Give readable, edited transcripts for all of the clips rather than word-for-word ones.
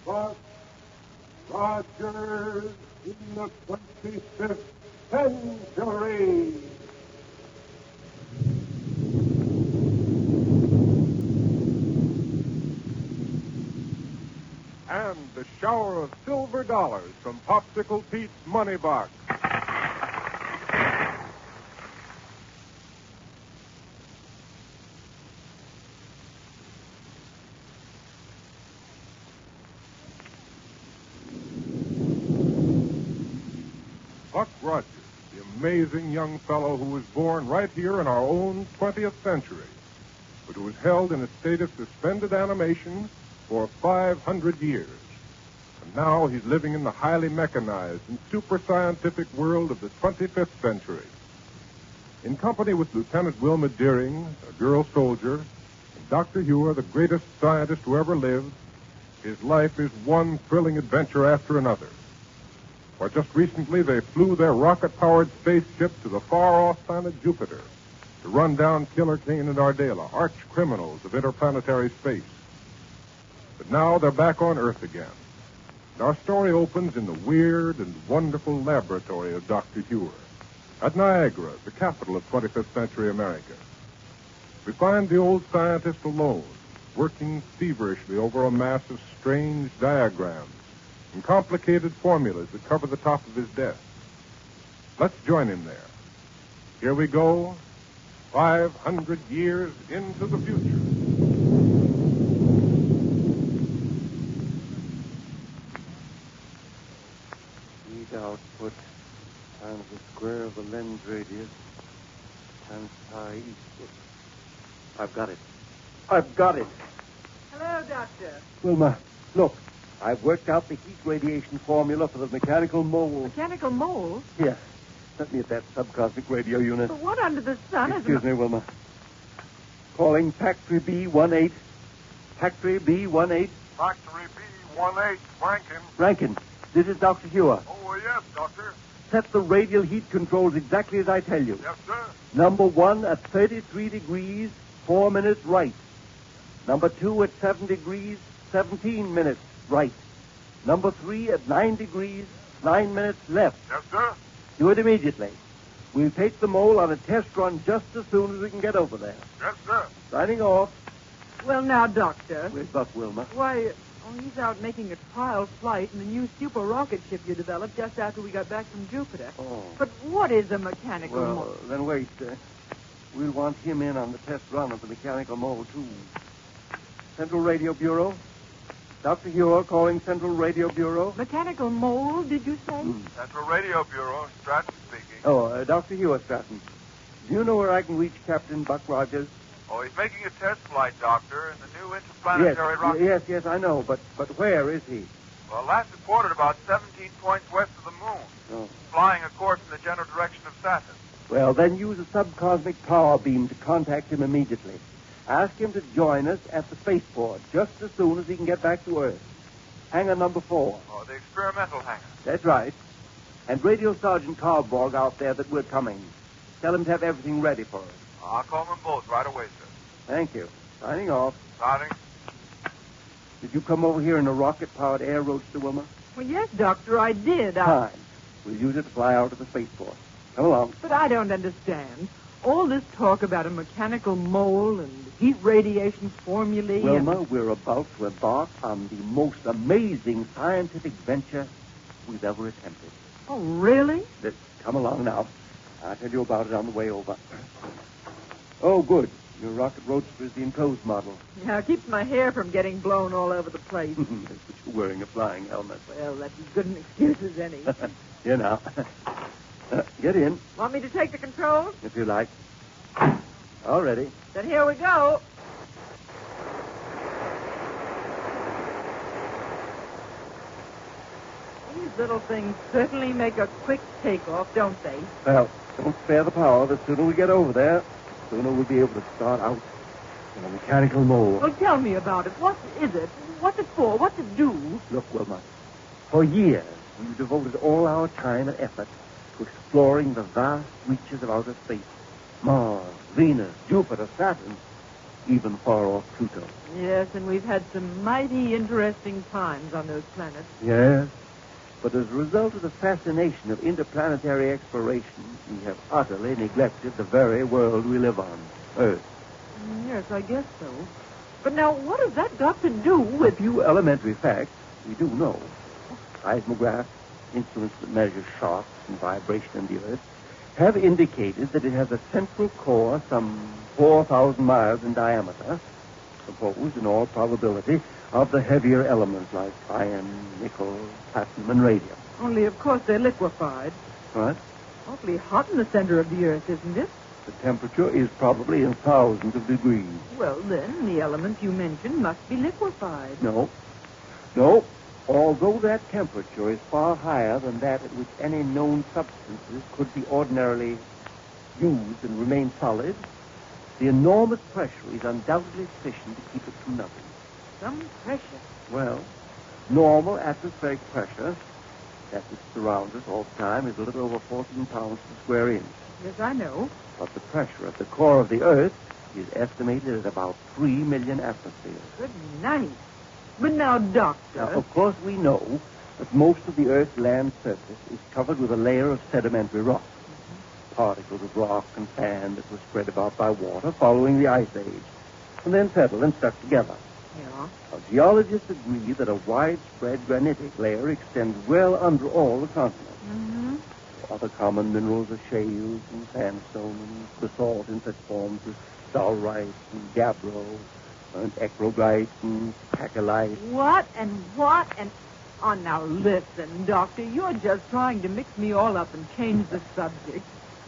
Buck Rogers in the 25th century. And the shower of silver dollars from Popsicle Pete's money box. Buck Rogers, the amazing young fellow who was born right here in our own 20th century, but who was held in a state of suspended animation for 500 years. And now he's living in the highly mechanized and super scientific world of the 25th century. In company with Lieutenant Wilma Deering, a girl soldier, and Dr. Hewer, the greatest scientist who ever lived, his life is one thrilling adventure after another. For just recently, they flew their rocket-powered spaceship to the far-off planet Jupiter to run down Killer Kane and Ardela, arch criminals of interplanetary space. But now they're back on Earth again. And our story opens in the weird and wonderful laboratory of Dr. Hewer at Niagara, the capital of 25th century America. We find the old scientist alone, working feverishly over a mass of strange diagrams and complicated formulas that cover the top of his desk. Let's join him there. Here we go, 500 years into the future. Heat output times the square of the lens radius times pi equals. I've got it. Hello, Doctor. Wilma, look. I've worked out the heat radiation formula for the mechanical mole. Mechanical mole? Yes. Let me at that subcosmic radio unit. But what under the sun is... Excuse me, Wilma. Calling Factory B18. Factory B18. Factory B18, Rankin. Rankin, this is Dr. Hewer. Oh, yes, Doctor. Set the radial heat controls exactly as I tell you. Yes, sir. Number 1 at 33 degrees, 4 minutes right. Number 2 at 7 degrees, 17 minutes right. Number 3 at 9 degrees, 9 minutes left. Yes, sir. Do it immediately. We'll take the mole on a test run just as soon as we can get over there. Yes, sir. Signing off. Well, now, Doctor. Where's Buck, Wilma? Why, he's out making a trial flight in the new super rocket ship you developed just after we got back from Jupiter. Oh. But what is a mechanical mole? Well, then wait. We'll want him in on the test run of the mechanical mole, too. Central Radio Bureau. Dr. Hewer calling Central Radio Bureau. Mechanical mole, did you say? Central Radio Bureau, Stratton speaking. Oh, Dr. Hewer Stratton. Do you know where I can reach Captain Buck Rogers? Oh, he's making a test flight, Doctor, in the new interplanetary rocket. Yes, I know. But where is he? Well, last reported about 17 points west of the moon. Oh. Flying a course in the general direction of Saturn. Well, then use a subcosmic power beam to contact him immediately. Ask him to join us at the spaceport just as soon as he can get back to Earth. Hangar number 4. Oh, the experimental hangar. That's right. And radio Sergeant Carborg out there that we're coming. Tell him to have everything ready for us. I'll call them both right away, sir. Thank you. Signing off. Starting. Did you come over here in a rocket-powered air roadster, Wilma? Well, yes, Doctor, I did. Fine. We'll use it to fly out to the spaceport. Come along. But I don't understand. All this talk about a mechanical mole and heat radiation formulae... Wilma, we're about to embark on the most amazing scientific venture we've ever attempted. Oh, really? Come along now. I'll tell you about it on the way over. Oh, good. Your rocket roadster is the enclosed model. Yeah, it keeps my hair from getting blown all over the place. That's what you're wearing a flying helmet. Well, that's as good an excuse as any. Here now. Get in, Want me to take the controls? if you like. All ready. Then here we go. These little things certainly make a quick takeoff, don't they? Well, don't spare the power. The sooner we get over there, the sooner we'll be able to start out in a mechanical mole. Well, tell me about it. What is it? What's it for? What's it do? Look, Wilma, for years we've devoted all our time and effort to exploring the vast reaches of outer space. Mars, Venus, Jupiter, Saturn. even far off Pluto. Yes, and we've had some mighty interesting times on those planets. Yes, but as a result of the fascination of interplanetary exploration, we have utterly neglected the very world we live on, Earth. Yes, I guess so. But now, what has that got to do A with... few elementary facts we do know. Seismographs, instruments that measure shocks and vibration in the Earth, have indicated that it has a central core some 4,000 miles in diameter, composed in all probability of the heavier elements like iron, nickel, platinum, and radium. Only, of course, they're liquefied. What? Awfully hot in the center of the Earth, isn't it? The temperature is probably in thousands of degrees. Well, then, the elements you mentioned must be liquefied. No. Although that temperature is far higher than that at which any known substances could be ordinarily used and remain solid, the enormous pressure is undoubtedly sufficient to keep it from melting. Some pressure. Well, normal atmospheric pressure, that which surrounds us all the time, is a little over 14 pounds per square inch. Yes, I know. But the pressure at the core of the Earth is estimated at about 3 million atmospheres. Good night. But now, Doctor... Now, of course, we know that most of the Earth's land surface is covered with a layer of sedimentary rock. Particles of rock and sand that were spread about by water following the Ice Age, and then settled and stuck together. Yeah. Now, geologists agree that a widespread granitic layer extends well under all the continents. Mm-hmm. Other common minerals are shales and sandstone and basalt in such forms as dolerite and gabbro and ecrogite and pachyllite. What and... Oh, now listen, Doctor. You're just trying to mix me all up and change the subject.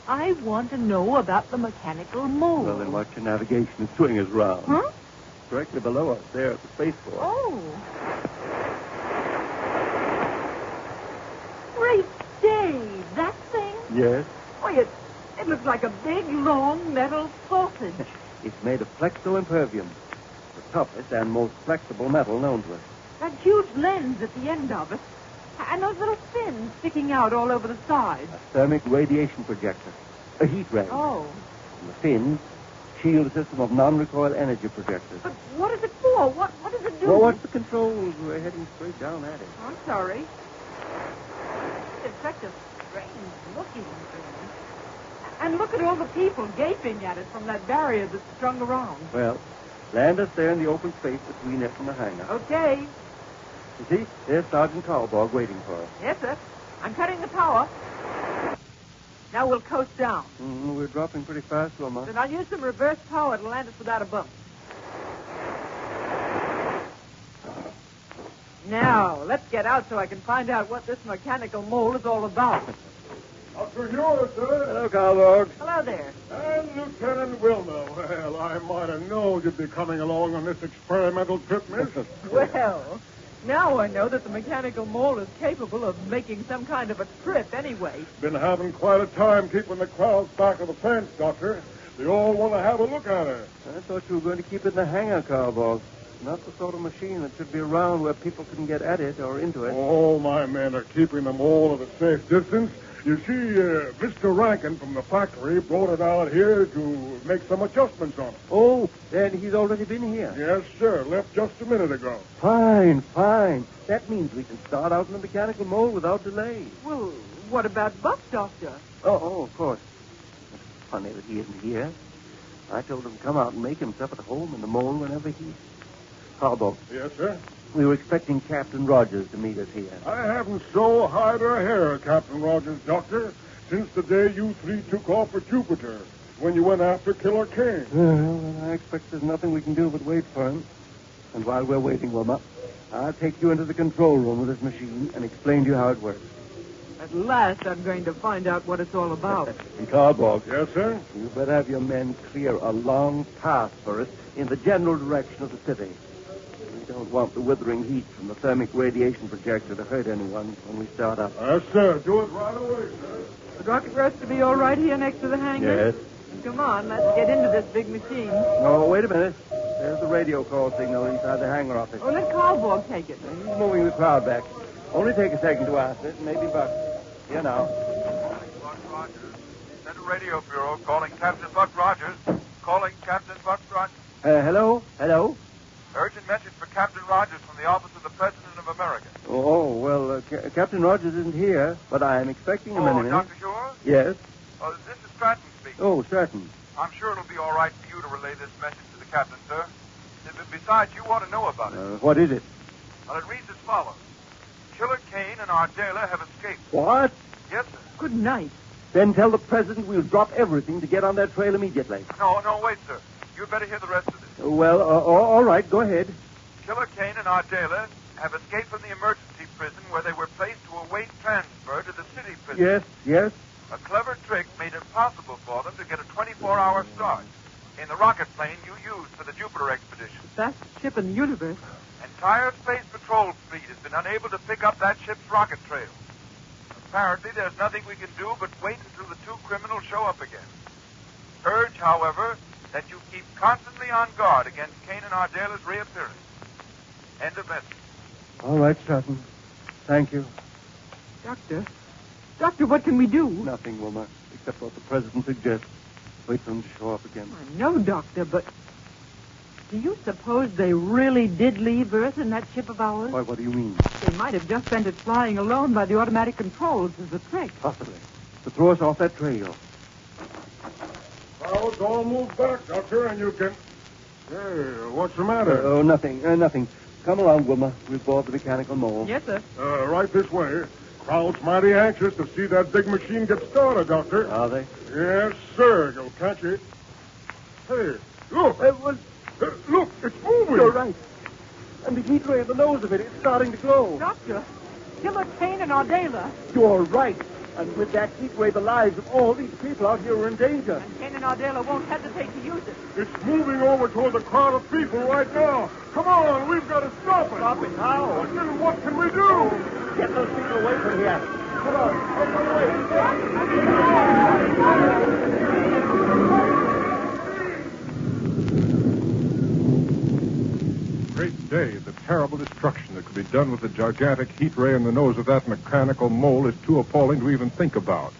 I want to know about the mechanical mole. Well, then watch your navigation and swing us round. Huh? Directly below us, there at the spaceport. Oh. Great day, that thing? Yes. Why, it looks like a big, long metal sausage. It's made of flexo impervium, the toughest and most flexible metal known to us. That huge lens at the end of it. And those little fins sticking out all over the sides. A thermic radiation projector, a heat ray. Oh. And the fins shield a system of non-recoil energy projectors. But what is it for? What does it do? Well, what's the controls? We're heading straight down at it. I'm sorry. It's such a strange-looking thing. And look at all the people gaping at it from that barrier that's strung around. Well, land us there in the open space between it and the hangar. Okay. You see, there's Sergeant Karlborg waiting for us. Yes, sir. I'm cutting the power. Now we'll coast down. We're dropping pretty fast, Wilma. Then I'll use some reverse power to land us without a bump. Now, let's get out so I can find out what this mechanical mole is all about. Dr. Hewlett, sir. Hello, Karlborg. Hello there. And Lieutenant Wilmer. Well, I might have known you'd be coming along on this experimental trip, miss. Well, now I know that the mechanical mole is capable of making some kind of a trip anyway. Been having quite a time keeping the crowds back of the fence, Doctor. They all want to have a look at her. I thought you were going to keep it in the hangar, Karlborg. Not the sort of machine that should be around where people can get at it or into it. All my men are keeping them all at a safe distance. You see, Mr. Rankin from the factory brought it out here to make some adjustments on it. Oh, then he's already been here. Yes, sir. Left just a minute ago. Fine. That means we can start out in the mechanical mole without delay. Well, what about Buck, Doctor? Oh, of course. It's funny that he isn't here. I told him to come out and make himself at home in the mole whenever he... Karlborg, Yes, sir. we were expecting Captain Rogers to meet us here. I haven't so hide or hair, Captain Rogers, Doctor, since the day you three took off for Jupiter, when you went after Killer King. Well, I expect there's nothing we can do but wait for him. And while we're waiting, Wilma, I'll take you into the control room with this machine and explain to you how it works. At last I'm going to find out what it's all about. And Karlborg, Yes, sir. you better have your men clear a long path for us in the general direction of the city. We don't want the withering heat from the thermic radiation projector to hurt anyone when we start up. Yes, sir. Do it right away, sir. The rocket rest to be all right here next to the hangar? Yes. Come on, let's get into this big machine. No, wait a minute. There's the radio call signal inside the hangar office. Oh, let Karlborg take it. He's moving the crowd back. Only take a second to answer it, maybe Buck. Here now. Buck Rogers. Center Radio Bureau calling Captain Buck Rogers. Calling Captain Buck Rogers. Hello? Hello? Urgent message for Captain Rogers from the office of the President of America. Captain Rogers isn't here, but I am expecting him any minute. Dr. Shore? Yes? This is Stratton speaking. Oh, Stratton. I'm sure it'll be all right for you to relay this message to the captain, sir. Besides, you ought to know about it. What is it? Well, it reads as follows. Killer Kane and our jailer have escaped. What? Yes, sir. Good night. Then tell the President we'll drop everything to get on that trail immediately. No, wait, sir. You'd better hear the rest of this. Well, all right, go ahead. Killer Kane and our jailer have escaped from the emergency prison where they were placed to await transfer to the city prison. Yes. A clever trick made it possible for them to get a 24-hour start in the rocket plane you used for the Jupiter expedition. Fastest ship in the universe. Entire Space Patrol fleet has been unable to pick up that ship's rocket trail. Apparently, there's nothing we can do but wait until the two criminals show up again. Urge, however, that you keep constantly on guard against Kane and our jailer's reappearance. End of message. All right, Stratton. Thank you. Doctor, what can we do? Nothing, Wilma, except what the President suggests. Wait for them to show up again. I know, Doctor, but do you suppose they really did leave Earth in that ship of ours? Why, what do you mean? They might have just sent it flying alone by the automatic controls as a trick. Possibly. To throw us off that trail. Crowds all move back, Doctor, and you can... Hey, what's the matter? Nothing. Come along, Wilma. We'll board the mechanical mole. Yes, sir. Right this way. Crowd's mighty anxious to see that big machine get started, Doctor. Are they? Yes, sir. You'll catch it. Hey, look. Look, it's moving. You're right. And the heat ray at the nose of it is starting to glow. Doctor, Killer Kane and Ardela. You're right. And with that heat ray, the lives of all these people out here are in danger. And Kane and Ardela won't hesitate to use it. It's moving over toward the crowd of people right now. Come on, we've got to stop it. Stop it how? Then what can we do? Get those people away from here. Come on, get them away. Great day. The terrible destruction that could be done with the gigantic heat ray in the nose of that mechanical mole is too appalling to even think about.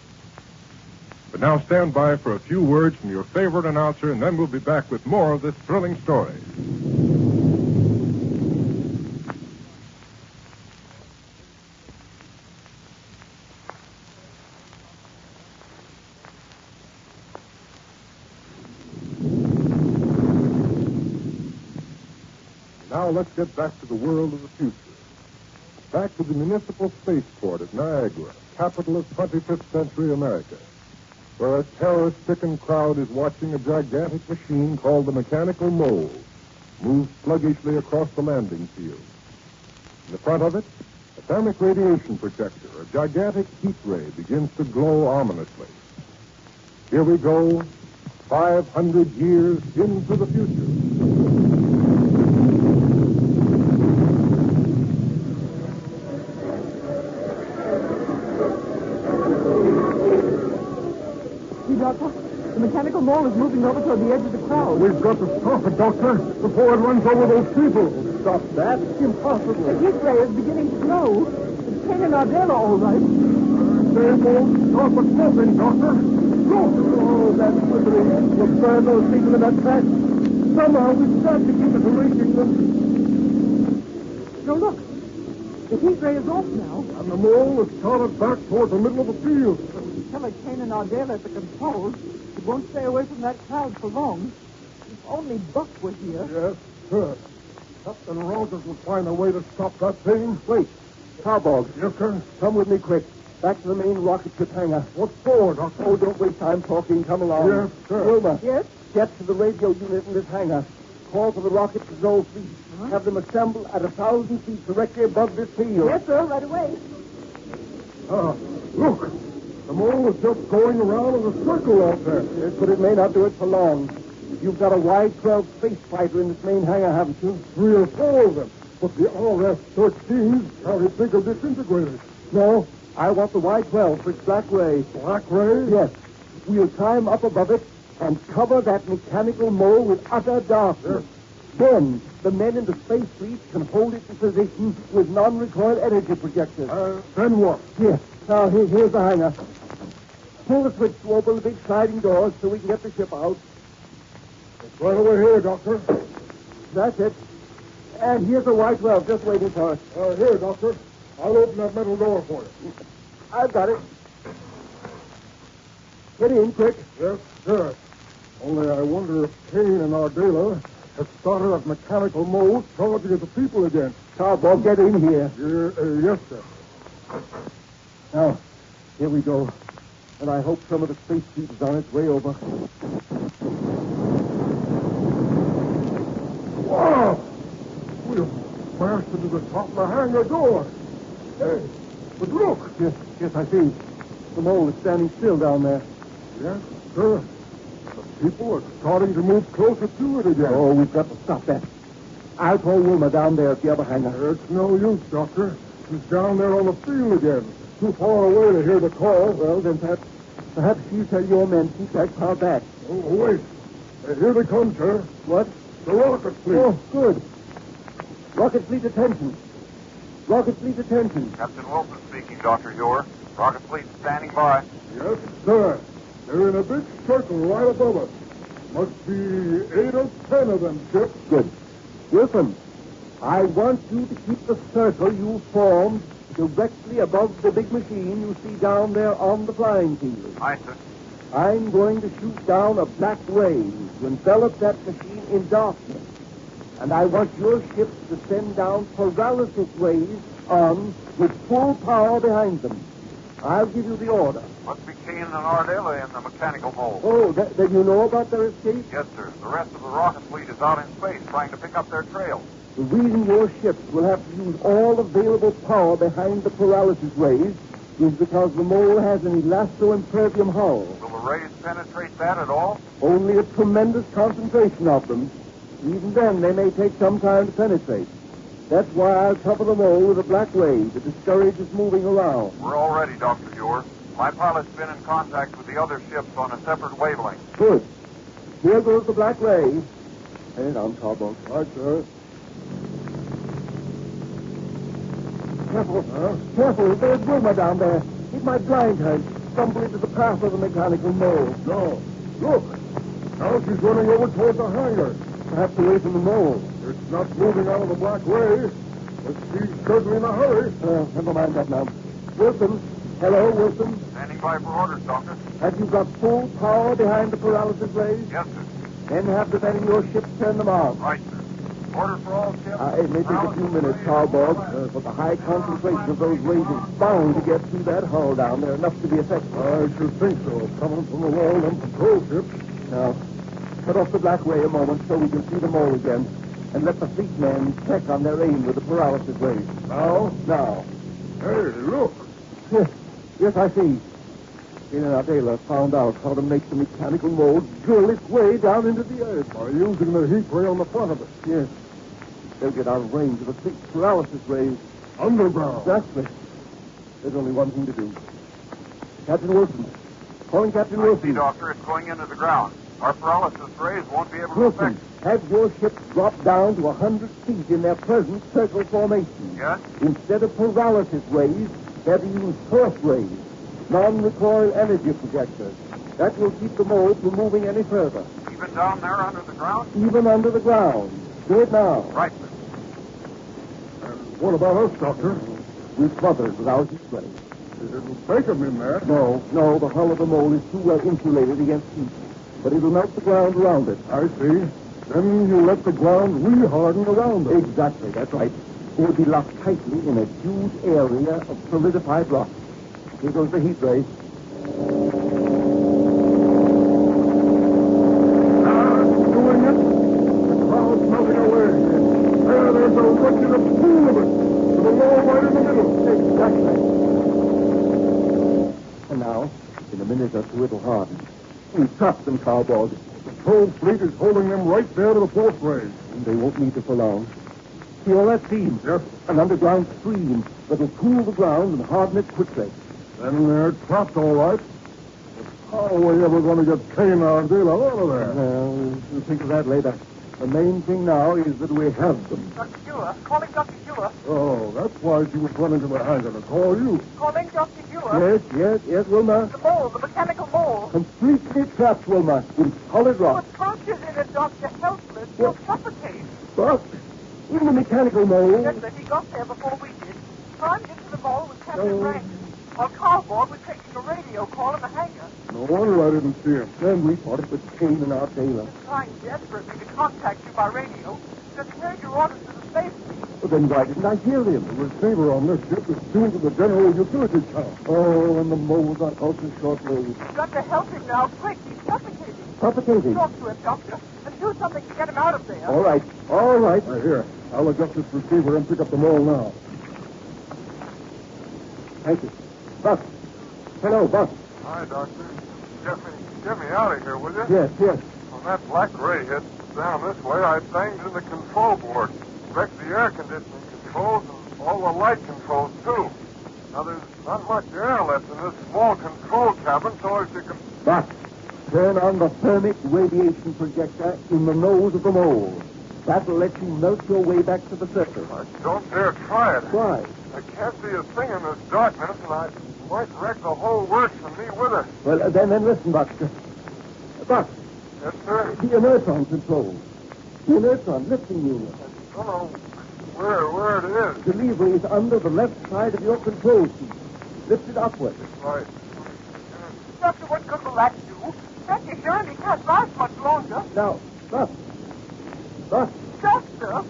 But now stand by for a few words from your favorite announcer, and then we'll be back with more of this thrilling story. Now let's get back to the world of the future. Back to the municipal spaceport at Niagara, capital of 25th century America, where a terror-stricken crowd is watching a gigantic machine called the Mechanical Mole move sluggishly across the landing field. In the front of it, a thermic radiation projector, a gigantic heat ray, begins to glow ominously. Here we go, 500 years into the future. Doctor, the mechanical mole is moving over toward the edge of the crowd. We've got to stop it, Doctor, before it runs over those people. Stop that? Impossible. The heat ray is beginning to glow. It's Kane and Ardela, all right. They won't stop at nothing, Doctor. Look! Oh, that's slippery. We'll burn those people in that track. Somehow we've got to keep it from reaching them. No, look. The heat ray is off now. And the mole is started back toward the middle of the field. Killer Kane and Ardela at the controls. It won't stay away from that crowd for long. If only Buck were here. Yes, sir. Captain Rogers will find a way to stop that thing. Wait. Cowbog. Yes, sir. Come with me quick. Back to the main rocket ship hangar. What for, Doctor? Oh, don't waste time talking. Come along. Yes, sir. Wilma. Yes? Get to the radio unit in this hangar. Call for the rocket control fleet. Have them assemble at 1,000 feet directly above this field. Yes, sir, right away. Look. The mole is just going around in a circle out there. Yes, but it may not do it for long. You've got a Y-12 space fighter in this main hangar, haven't you? 3 or 4 of them. But the RF-13s carry bigger disintegrators. No, I want the Y-12 for its black ray. Black ray? Yes. We'll climb up above it and cover that mechanical mole with utter darkness. Then the men in the space fleet can hold it in position with non-recoil energy projectors. Then what? Yes. Now, here's the hangar. Pull the switch to open the big sliding doors so we can get the ship out. Right over here, Doctor. That's it. And here's the white glove just waiting for us. Here, Doctor. I'll open that metal door for you. I've got it. Get in, quick. Yes, sir. Only I wonder if Kane and Ardela have started that mechanical mold charging at the people again. Cowboy, get in here. Yes, sir. Now, here we go. And I hope some of the space heat is on its way over. Wow! We've smashed into the top of the hangar door. Hey, but look. Yes, I see. The mole is standing still down there. Yes, sir. The people are starting to move closer to it again. Oh, we've got to stop that. I'll call Wilma down there at the other hangar. It's no use, Doctor. She's down there on the field again. Too far away to hear the call. Well, then perhaps you tell your men to keep that car back. Oh, wait. Here they come, sir. What? The rocket fleet. Oh, good. Rocket fleet attention. Rocket fleet attention. Captain Wilson speaking, Dr. Ure. Rocket fleet standing by. Yes, sir. They're in a big circle right above us. Must be 8 or 10 of them ships. Good. Wilson, I want you to keep the circle you formed directly above the big machine you see down there on the flying field. Aye, sir. I'm going to shoot down a black ray to envelop that machine in darkness. And I want your ships to send down paralysis rays on with full power behind them. I'll give you the order. Must be Kane and Ardela in the mechanical mold. Oh, then you know about their escape? Yes, sir. The rest of the rocket fleet is out in space trying to pick up their trail. The reason your ships will have to use all available power behind the paralysis rays is because the mole has an elasto-impervium hull. Will the rays penetrate that at all? Only a tremendous concentration of them. Even then, they may take some time to penetrate. That's why I'll cover the mole with a black ray to discourage its moving around. We're all ready, Dr. Ure. My pilot's been in contact with the other ships on a separate wavelength. Good. Here goes the black ray. Turn it on, Cowboy. Right, sir. Careful. Careful. There's Wilma down there. It might blind her. Stumble into the path of the mechanical mole. No. Look. Now she's running over toward the hangar. Perhaps away from the mole. It's not moving out of the black ray, but she's certainly in a hurry. Never mind that now. Wilson. Hello, Wilson. Standing by for orders, Doctor. Have you got full power behind the paralysis rays? Yes, sir. Then have the men in your ship turn them on. Right, sir. Order for all ships. It may take a few minutes, Cowboy, but the high concentration of those rays is bound to get through that hull down there enough to be effective. I should think so. Coming from the wall, them patrol ships. Now, cut off the black ray a moment so we can see the mole again, and let the fleet men check on their aim with the paralysis rays. Now? Now. Hey, look. Yes, I see. Kane and Ardela found out how to make the mechanical mold drill its way down into the earth. By using the heat ray on the front of it. Yes. They'll get out of range of the fleet's paralysis rays. Underground. Exactly. There's only one thing to do. Captain Wilson. Calling Captain I Wilson. see, Doctor. It's going into the ground. Our paralysis rays won't be able to Wilson, affect. have your ships drop down to 100 feet in their present circle formation. Yes? Instead of paralysis rays, they're to use force rays, non-recoil energy projectors. That will keep the mole from moving any further. Even down there under the ground? Even under the ground. Do it now. Right, sir. And what about us, Doctor? We'll smother it with our heat ray. They didn't take them in there. No, the hull of the mole is too well insulated against heat. But it'll melt the ground around it. I see. Then you let the ground re-harden around it. Exactly, that's right. It will be locked tightly in a huge area of solidified rock. Here goes the heat ray. Doing it. The cloud's melting away. There's a regular pool of it. With a wall right in the middle. Exactly. And now, in a minute or two, it'll harden. We've trapped them, Cowboy. The patrol fleet is holding them right there to the force rays. And they won't need it for long. See all that steam? Yes. An underground stream that'll cool the ground and harden it quickly. Then they're trapped all right. But how are we ever going to get Kane and Ardela out of there? Well, we'll think of that later. The main thing now is that we have them. Dr. Ure, calling Dr. Ure. Oh, that's why she was running to the hangar to call you. Calling Dr. Ure. Yes, Wilma. The mole, the mechanical mole. Completely trapped, Wilma, in solid Oh, rock. it's crossing Roger's in a doctor helpless. He'll suffocate. Buck, even the mechanical mole. Yes, sir. He got there before we did. Climbed into the mole with Captain Oh. Rankin. While Cowboy was taking a radio call in the hangar. No wonder I didn't see him. Then we thought it was Kane and our tailor. He's trying desperately to contact you by radio. Said he heard your orders to the space team. Well, then why didn't I hear him? The receiver on this ship is tuned to the general utility channel. Oh, and the mole's on ultra short wave. You've got to help him now, quick. He's suffocating. Suffocating. Talk to him, Doctor, and do something to get him out of there. All right. All right. Here, I'll adjust this receiver and pick up the mole now. Thank you. Buck. Hello, Buck. Hi, Doctor. Get me out of here, will you? Yes, yes. When that black ray hit down this way, I banged in the control board. Wrecked the air conditioning controls and all the light controls, too. Now, there's not much air left in this small control cabin, so as you can... Buck, turn on the thermic radiation projector in the nose of the mole. That'll let you melt your way back to the surface. I don't dare try it. Why? I can't see a thing in this darkness, and I might wreck the whole works and me with it. Well, then listen, Buck. Buck, Yes, sir? the inertron control. The inertron lifting unit. I don't know where it is. The lever is under the left side of your control sheet. Lift it upward. Right. Doctor, what good will that do? Becky surely can't last much longer. Now, Buck. Buck. Doctor!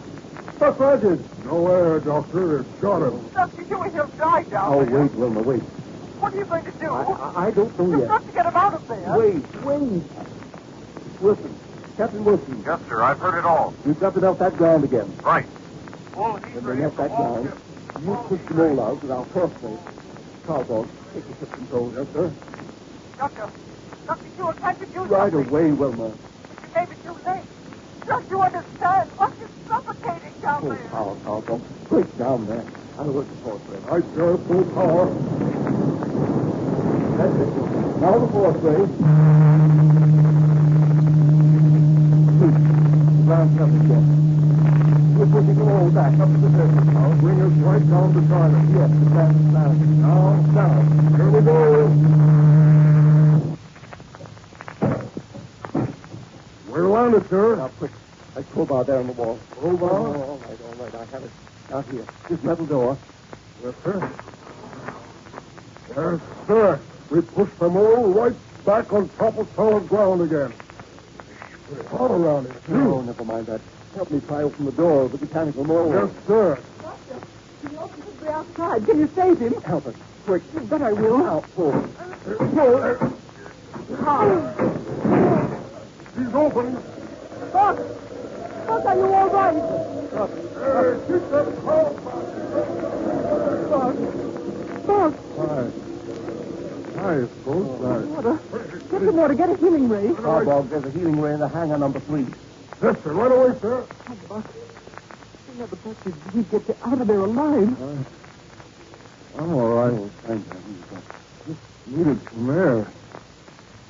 Buck Rogers. No air, Doctor. It's got him. Doctor, he'll die down Oh, there. wait, Wilma, wait. What are you going to do? I don't know You've yet. got to get him out of there. Wait. Wilson. Captain Wilson. Yes, sir. I've heard it all. We've got it off that ground again. Right. Well, When they left that ground, you push the mole out with our force plate. Cowboy, take the ship control. Yes, sir. Doctor, you can't you do Right something? away, Wilma. But you gave it too late. Don't you understand? Buck is suffocating down Full there. power, Cowboy. Break down there. I'll work the force plate. Right, sir. Full power. That's it. Now the force plate. Ground up again. We're pushing the mole back up to the surface. Now bring us right down to silence. Yes, the ground down. Down. Here we go. We're landed, sir. Now, quick. That crowbar there on the wall. Crowbar? All right. I have it. Out here. This metal door. Yes, sir. Yes, sir. We pushed the mole right back on top of solid ground again. Pretty hard around here, too. Oh, never mind that. Help me pry open the door of the mechanical mole. Yes, sir. Doctor, he opened his way outside. Can you save him? Help us. Quick. But I will. Now, pull. How? He's open. Buck, are you all right? Keep that call. Buck, I suppose. water. Get some water. Get a healing ray. Cowboy, there's a healing ray in the hangar number 3. Yes, sir. Right away, sir. Oh, Buck. I never thought you'd get you out of there alive. I'm all right. Oh, thank you. Just needed some air.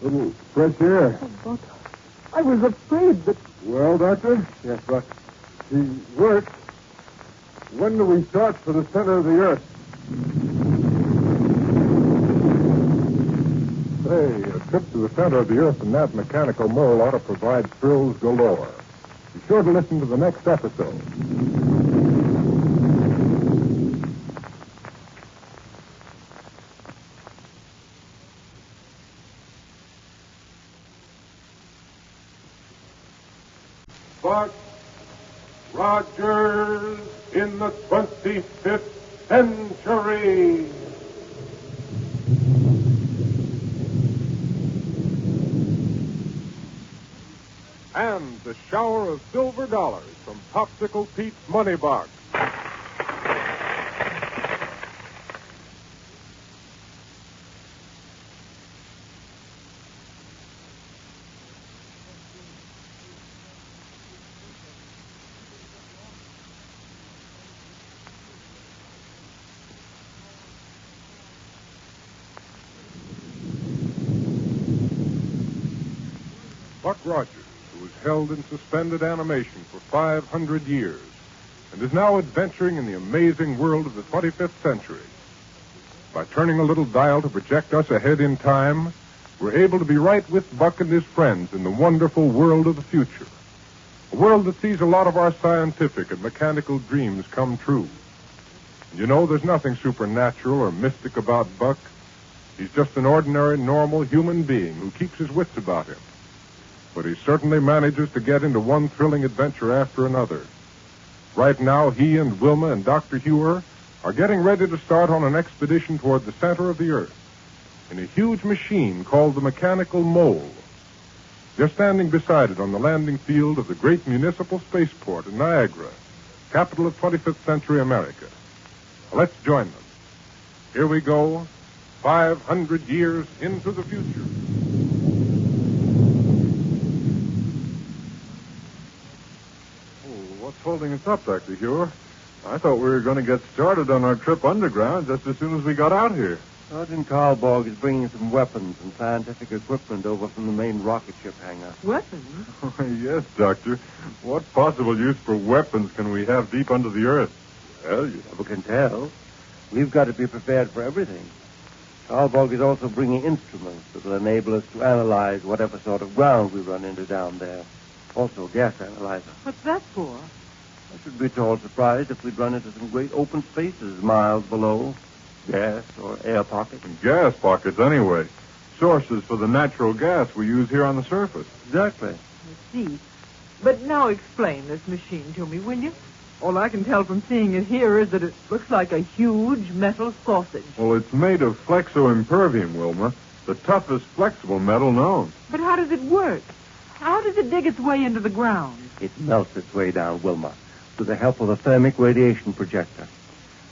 Little fresh air. Oh, Buck, I was afraid that... Well, Doctor? Yes, Buck. He works. When do we start for the center of the Earth? Say, a trip to the center of the Earth in that mechanical mole ought to provide thrills galore. Be sure to listen to the next episode. Buck Rogers in the 25th century. And the shower of silver dollars from Popsicle Pete's Money Box. Buck Rogers, who was held in suspended animation for 500 years and is now adventuring in the amazing world of the 25th century. By turning a little dial to project us ahead in time, we're able to be right with Buck and his friends in the wonderful world of the future. A world that sees a lot of our scientific and mechanical dreams come true. And you know, there's nothing supernatural or mystic about Buck. He's just an ordinary, normal human being who keeps his wits about him. But he certainly manages to get into one thrilling adventure after another. Right now, he and Wilma and Dr. Hewer are getting ready to start on an expedition toward the center of the Earth in a huge machine called the Mechanical Mole. They're standing beside it on the landing field of the great municipal spaceport in Niagara, capital of 25th century America. Let's join them. Here we go, 500 years into the future. Oh, what's holding us up, Dr. Hewer? I thought we were going to get started on our trip underground just as soon as we got out here. Sergeant Karlborg is bringing some weapons and scientific equipment over from the main rocket ship hangar. Weapons? Yes, Doctor. What possible use for weapons can we have deep under the earth? Well, you never can tell. We've got to be prepared for everything. Karlborg is also bringing instruments that will enable us to analyze whatever sort of ground we run into down there. Also, a gas analyzer. What's that for? I should be at all surprised if we'd run into some great open spaces miles below. Gas or air pockets. Gas pockets, anyway. Sources for the natural gas we use here on the surface. Exactly. I see. But now explain this machine to me, will you? All I can tell from seeing it here is that it looks like a huge metal sausage. Well, it's made of flexo-impervium, Wilma, the toughest flexible metal known. But how does it work? How does it dig its way into the ground? It melts its way down, Wilma, with the help of a thermic radiation projector.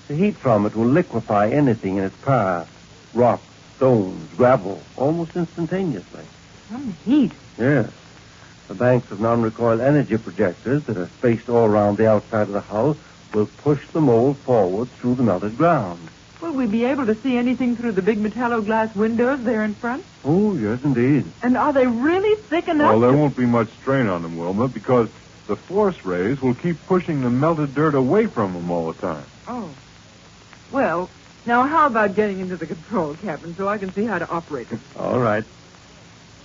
The heat from it will liquefy anything in its path. Rocks, stones, gravel, almost instantaneously. Some heat. Yes. The banks of non-recoil energy projectors that are spaced all around the outside of the hull will push the mold forward through the melted ground. Will we be able to see anything through the big metallo-glass windows there in front? Oh, yes, indeed. And are they really thick enough? Well, there won't be much strain on them, Wilma, because the force rays will keep pushing the melted dirt away from them all the time. Oh. Well, now how about getting into the control cabin so I can see how to operate it? All right.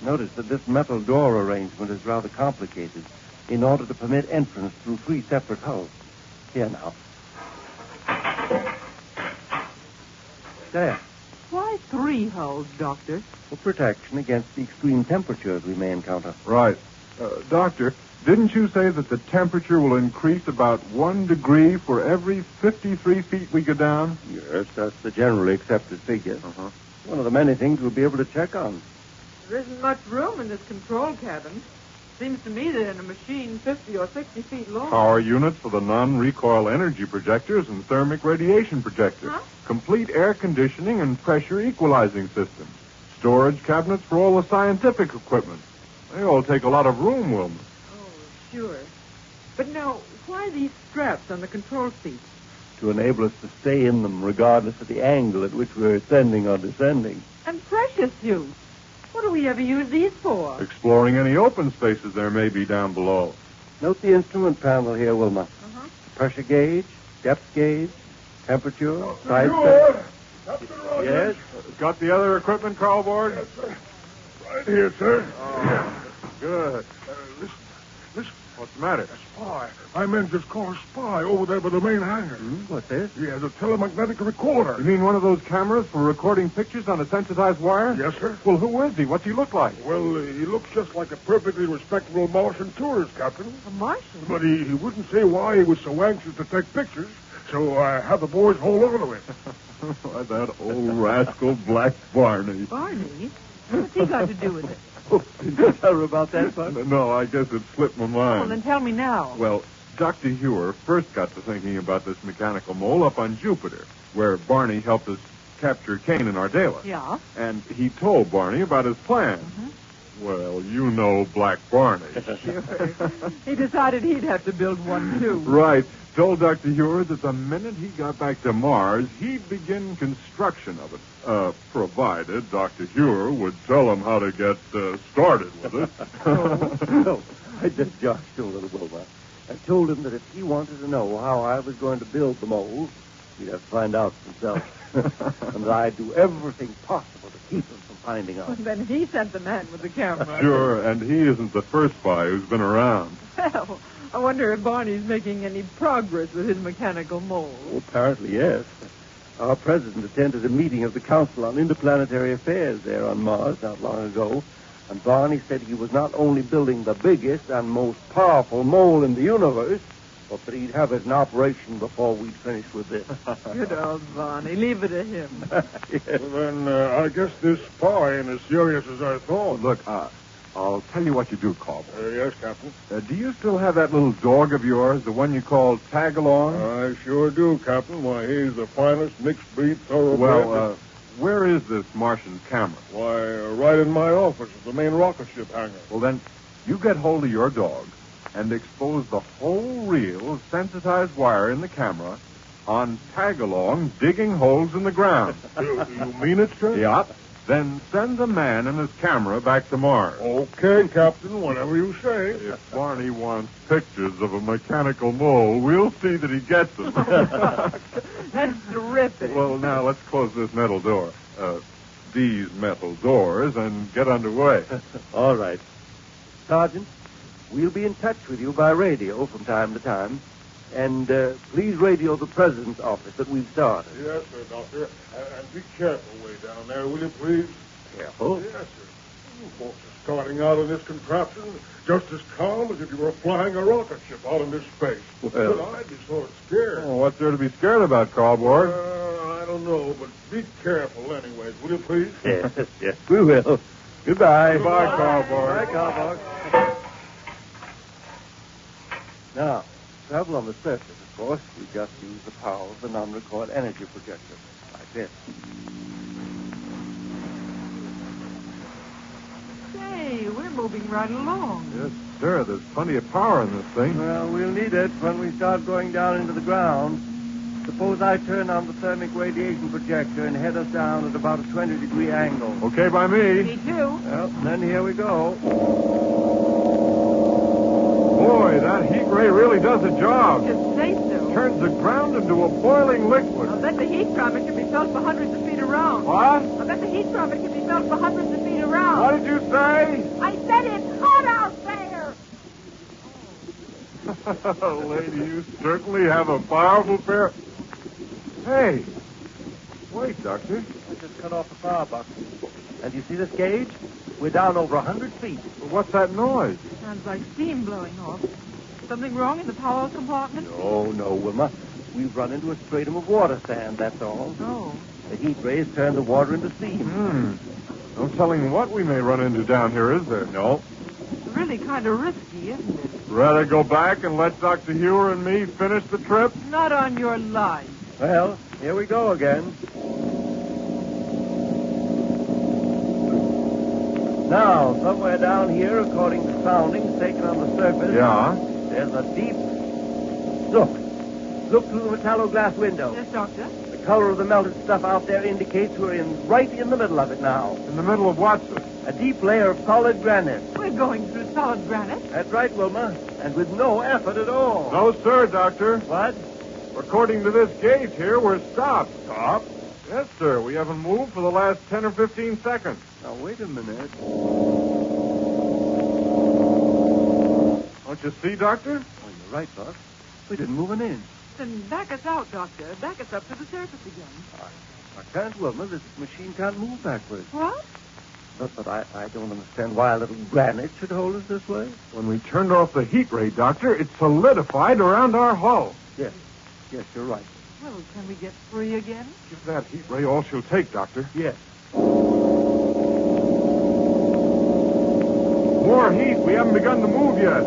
Notice that this metal door arrangement is rather complicated in order to permit entrance through 3 separate hulls. Here now. There. Why 3 hulls, Doctor? For protection against the extreme temperatures we may encounter. Right. Doctor, didn't you say that the temperature will increase about 1 degree for every 53 feet we go down? Yes, that's the generally accepted figure. Uh-huh. One of the many things we'll be able to check on. There isn't much room in this control cabin. Seems to me that in a machine 50 or 60 feet long... Power units for the non-recoil energy projectors and thermic radiation projectors. Huh? Complete air conditioning and pressure equalizing systems. Storage cabinets for all the scientific equipment. They all take a lot of room, Wilma. Oh, sure. But now, why these straps on the control seats? To enable us to stay in them regardless of the angle at which we're ascending or descending. And pressure suits. What do we ever use these for? Exploring any open spaces there may be down below. Note the instrument panel here, Wilma. Uh-huh. Pressure gauge, depth gauge, temperature, side Sure. Yes? Got the other equipment, Karlborg? Yes, sir. Right here, sir. Oh, good. Listen. What's the matter? Spy. My men just caught a spy over there by the main hangar. What's this? He has a telemagnetic recorder. You mean one of those cameras for recording pictures on a sensitized wire? Yes, sir. Well, who is he? What's he look like? Well, he looks just like a perfectly respectable Martian tourist, Captain. A Martian? But he wouldn't say why he was so anxious to take pictures, so I have the boys hold on to him. Why, that old rascal Black Barney. Barney? What's he got to do with it? Did you tell her about that, Buck? No, I guess it slipped my Well, mind. then tell me now. Well, Dr. Hewer first got to thinking about this mechanical mole up on Jupiter, where Barney helped us capture Kane and Ardela. Yeah? And he told Barney about his plan. Well, you know Black Barney. Sure. He decided he'd have to build one, too. Right. Told Dr. Hewer that the minute he got back to Mars, he'd begin construction of it. Provided Dr. Hewer would tell him how to get started with it. No, I just joshed him a little, Wilma. I told him that if he wanted to know how I was going to build the mold, he'd have to find out himself. And that I'd do everything possible to keep him from finding out. Then he sent the man with the camera. Sure, and he isn't the first spy who's been around. Well, I wonder if Barney's making any progress with his mechanical mole. Oh, apparently, yes. Our president attended a meeting of the Council on Interplanetary Affairs there on Mars not long ago, and Barney said he was not only building the biggest and most powerful mole in the universe, but that he'd have it in operation before we'd finished with this. Good old Barney. Leave it to him. Yes. Well, then, I guess this spy ain't as serious as I thought. Look, I'll tell you what you do, Cobb. Yes, Captain. Do you still have that little dog of yours, the one you call Tagalong? I sure do, Captain. Why, he's the finest mixed-breed thoroughbred. Well, where is this Martian camera? Why, right in my office at the main rocket ship hangar. Well, then, you get hold of your dog and expose the whole reel of sensitized wire in the camera on Tagalong digging holes in the ground. You mean it, sir? Yeah. Then send the man and his camera back to Mars. Okay, Captain, whatever you say. If Barney wants pictures of a mechanical mole, we'll see that he gets them. That's terrific. Well, now, let's close this metal door. These metal doors and get underway. All right. Sergeant, we'll be in touch with you by radio from time to time. And please radio the president's office that we've started. Yes, sir, Doctor. And be careful way down there, will you, please? Careful? Yes, sir. You folks are starting out in this contraption just as calm as if you were flying a rocket ship out into space. Well. But I'd be sort of scared. Oh, what's there to be scared about, Cardboard? I don't know, but be careful anyways, will you, please? Yes, yes, we will. Goodbye. Goodbye, Cardboard. Bye, Cowboy. Now, travel on the surface, of course. We just use the power of the non-recoil energy projector, like this. Say, we're moving right along. Yes, sir. There's plenty of power in this thing. Well, we'll need it when we start going down into the ground. Suppose I turn on the thermic radiation projector and head us down at about a 20-degree angle. Okay by me. Me too. Well, then here we go. Boy, that heat ray really does the job. Just say so. Turns the ground into a boiling liquid. I'll bet the heat from it can be felt for hundreds of feet around. What? I bet the heat from it can be felt for hundreds of feet around. What did you say? I said it's hot out there. Lady, you certainly have a powerful pair. Hey, wait, Doctor. I just cut off the power box. And you see this gauge? We're down over 100 feet. What's that noise? Sounds like steam blowing off. Something wrong in the power compartment? No, Wilma. We've run into a stratum of water sand, that's all. Oh. The heat rays turn the water into steam. No telling what we may run into down here, is there? No. It's really kind of risky, isn't it? Rather go back and let Dr. Hewer and me finish the trip? Not on your life. Well, here we go again. Now, somewhere down here, according to soundings taken on the surface, Yeah. there's a deep... Look through the metalloglass window. Yes, Doctor? The color of the melted stuff out there indicates we're right in the middle of it now. In the middle of what, sir? A deep layer of solid granite. We're going through solid granite. That's right, Wilma. And with no effort at all. No, sir, Doctor. What? According to this gauge here, we're stopped. Stopped? Yes, sir. We haven't moved for the last 10 or 15 seconds. Now, wait a minute. Don't you see, Doctor? Oh, you're right, Buck. We didn't move an inch. Then back us out, Doctor. Back us up to the surface again. I can't, Wilma. This machine can't move backwards. What? But I don't understand why a little granite should hold us this way. When we turned off the heat ray, Doctor, it solidified around our hull. Yes, you're right. Well, can we get free again? Give that heat ray all she'll take, Doctor. Yes. More heat. We haven't begun to move yet.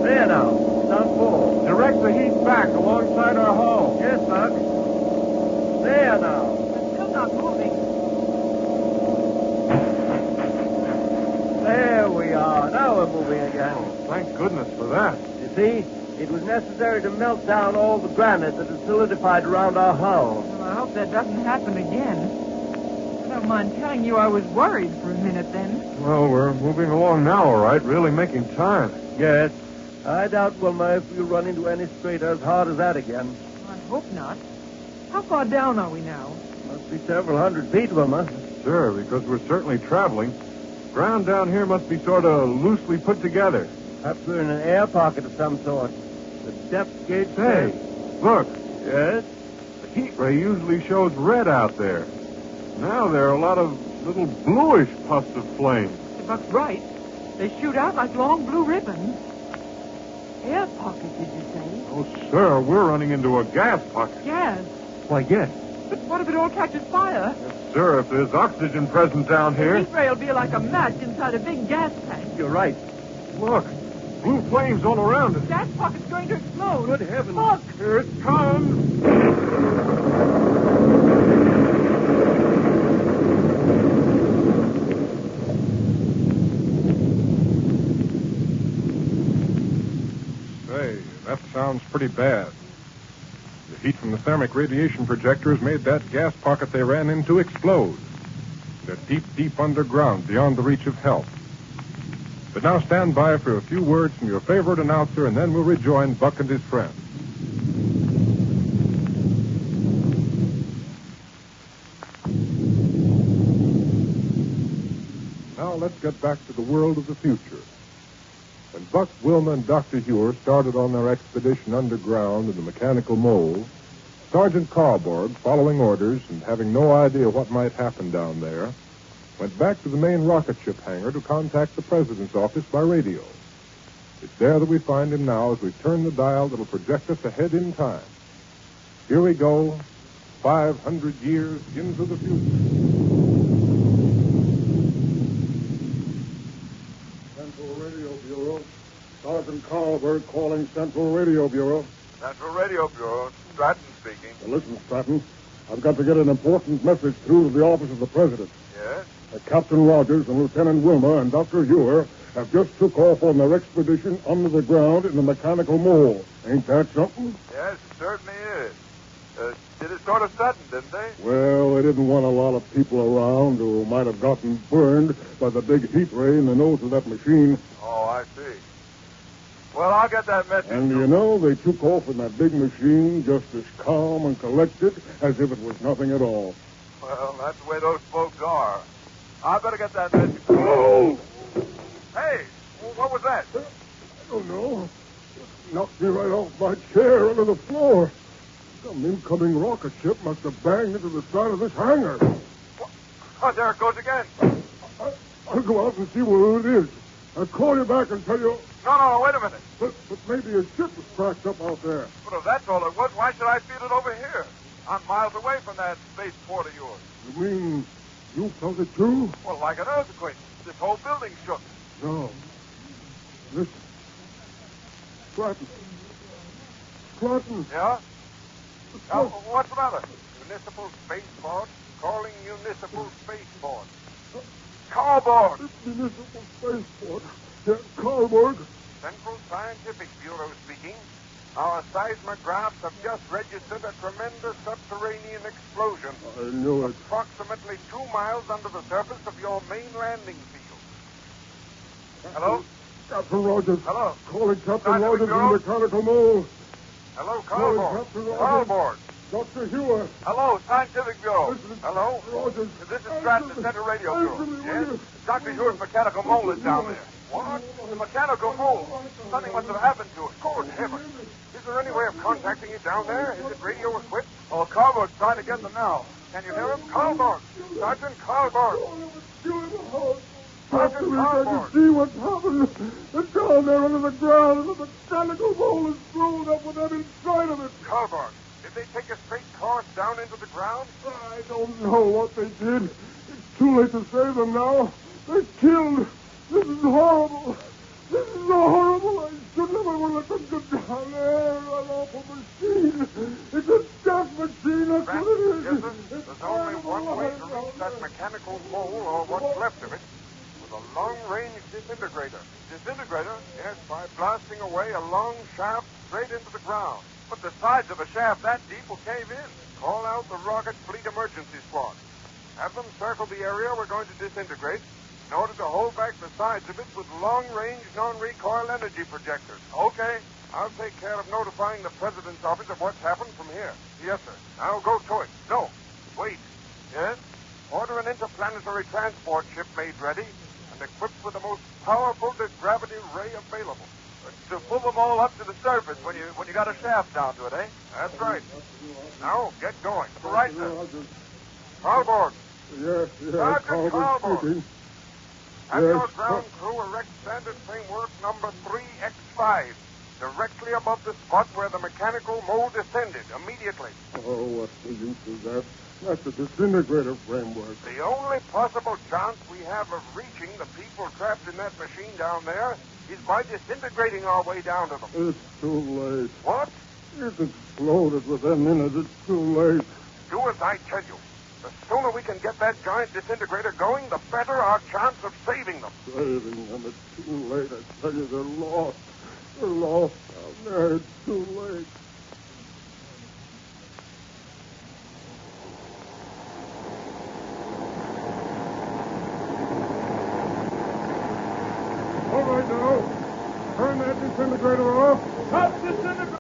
There now. Down full. Direct the heat back alongside our hull. Yes, Buck. There now. We're still not moving. There we are. Now we're moving again. Oh, thank goodness for that. You see, it was necessary to melt down all the granite that had solidified around our hull. Well, I hope that doesn't happen again. I don't mind telling you I was worried for a minute then. Well, we're moving along now, all right. Really making time. Yes. I doubt, Wilma, if we'll run into any strata as hard as that again. I hope not. How far down are we now? Must be several hundred feet, Wilma. Sure, because we're certainly traveling. Ground down here must be sort of loosely put together. Perhaps we're in an air pocket of some sort. The depth gauge Hey, says... look. Yes? The heat ray usually shows red out there. Now there are a lot of little bluish puffs of flame. Buck's right. They shoot out like long blue ribbons. Air pocket, did you say? Oh, sir, we're running into a gas pocket. Gas. Why, yes. But what if it all catches fire? Sir, if there's oxygen present down The here. heat ray will be like a match inside a big gas tank. You're right. Look, blue flames all around us. Gas pocket's going to explode. Good heavens. Look! Here it comes. Say, that sounds pretty bad. The heat from the thermic radiation projectors made that gas pocket they ran into explode. They're deep, deep underground, beyond the reach of help. But now stand by for a few words from your favorite announcer, and then we'll rejoin Buck and his friends. Now let's get back to the world of the future. When Buck, Wilma, and Dr. Huer started on their expedition underground in the mechanical mole, Sergeant Carborg, following orders and having no idea what might happen down there, went back to the main rocket ship hangar to contact the president's office by radio. It's there that we find him now as we turn the dial that'll project us ahead in time. Here we go, 500 years into the future. Central Radio Bureau. Sergeant Carlberg calling Central Radio Bureau. Central Radio Bureau. Stratton speaking. Now listen, Stratton. I've got to get an important message through to the office of the President. Yes? Captain Rogers and Lieutenant Wilma and Dr. Huer have just took off on their expedition under the ground in the mechanical mole. Ain't that something? Yes, it certainly is. Did it sort of sudden, didn't they? Well, they didn't want a lot of people around who might have gotten burned by the big heat ray in the nose of that machine. Oh, I see. Well, I'll get that message. And you know, they took off in that big machine just as calm and collected as if it was nothing at all. Well, that's the way those folks are. I better get that message. Oh! Hey, what was that? I don't know. It knocked me right off my chair onto the floor. Some incoming rocket ship must have banged into the side of this hangar. Oh, there it goes again. I'll go out and see where it is. I'll call you back and tell you. No, wait a minute. But maybe a ship was cracked up out there. But if that's all it was, why should I feel it over here? I'm miles away from that spaceport of yours. You mean you felt it too? Well, like an earthquake. This whole building shook. No. Listen. Stratton. Yeah? What's the matter? Municipal spaceport? Calling municipal spaceport. Carborg! Municipal spaceport. Yeah, Carborg. Central Scientific Bureau speaking. Our seismographs have just registered a tremendous subterranean explosion. I knew it. Approximately 2 miles under the surface of your main landing field. Hello? Captain Rogers. Hello? Calling Captain Scientific Rogers Bureau? in the mechanical mole. Hello, Calling Carborg. Captain Rogers. Carborg. Dr. Hewer. Hello, Scientific Bureau. Listen, Hello? Rogers. This is Stratton, the Center Radio Bureau. Yes? Dr. Hewer's mechanical mole is down there. What? The mechanical mole? Something must have happened to it. Good heavens. Is there any way of contacting you down there? Is it radio equipped? Oh, Carborg's trying to get them now. Can you hear him? Carborg. Sergeant Carborg. After we can see what's happened. It's down there under the ground, and the mechanical mole is blown up with that inside of it. Carborg, did they take a straight course down into the ground? I don't know what they did. It's too late to save them now. They're killed. This is horrible. This is so horrible. I should never let them go down there. An awful machine. It's a death machine. That's what it is. Yes, sir. There's only one way to reach that mechanical mole, or what's left of it, with a long-range disintegrator. Disintegrator? Yes, by blasting away a long shaft straight into the ground. But the sides of a shaft that deep will cave in. Call out the Rocket Fleet Emergency Squad. Have them circle the area we're going to disintegrate in order to hold back the sides of it with long-range, non-recoil energy projectors. Okay. I'll take care of notifying the President's office of what's happened from here. Yes, sir. Now go to it. No. Wait. Yes? Order an interplanetary transport ship made ready and equipped with the most powerful gravity ray available. To pull them all up to the surface when you got a shaft down to it, eh? That's right. Now, get going. Right, sir. Carlborg. Yes, Sergeant Carlborg Carlborg. speaking. Have Yes, your ground crew erect standard framework number 3X5 directly above the spot where the mechanical mole descended immediately. Oh, what's the use of that? That's a disintegrator framework. The only possible chance we have of reaching the people trapped in that machine down there is by disintegrating our way down to them. It's too late. What? It's exploded within minutes. It's too late. Do as I tell you. The sooner we can get that giant disintegrator going, the better our chance of saving them. Saving them. It's too late. I tell you, they're lost. They're lost down there. It's too late.